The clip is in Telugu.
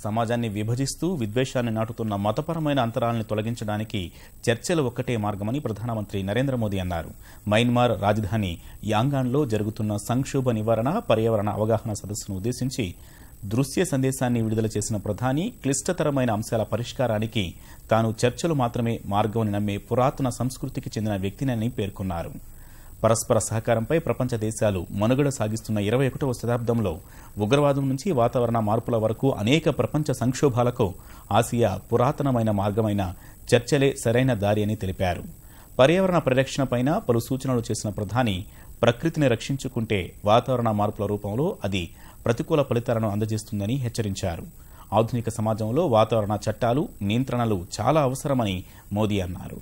సమాజాన్ని విభజిస్తూ విద్వేషాన్ని నాటుతున్న మతపరమైన అంతరాలను తొలగించడానికి చర్చలు ఒక్కటే మార్గమని ప్రధానమంత్రి నరేంద్ర మోదీ అన్నారు. మయన్మార్ రాజధాని యాంగాన్లో జరుగుతున్న సంక్షోభ నివారణ, పర్యావరణ అవగాహన సదస్సును ఉద్దేశించి దృశ్య సందేశాన్ని విడుదల చేసిన ప్రధాని క్లిష్టతరమైన అంశాల పరిష్కారానికి తాను చర్చలు మాత్రమే మార్గమని నమ్మే పురాతన సంస్కృతికి చెందిన వ్యక్తినని పేర్కొన్నారు. పరస్పర సహకారంపై ప్రపంచ దేశాలు మనుగడ సాగిస్తున్న 21వ శతాబ్దంలో ఉగ్రవాదం నుంచి వాతావరణ మార్పుల వరకు అనేక ప్రపంచ సంక్షోభాలకు ఆసియా పురాతనమైన మార్గమైన చర్చలే సరైన దారి అని తెలిపారు. పర్యావరణ పరిరక్షణపైన పలు సూచనలు చేసిన ప్రధాని ప్రకృతిని రక్షించుకుంటే వాతావరణ మార్పుల రూపంలో అది ప్రతికూల ఫలితాలను అందజేస్తుందని హెచ్చరించారు. ఆధునిక సమాజంలో వాతావరణ చట్టాలు, నియంత్రణలు చాలా అవసరమని మోదీ అన్నారు.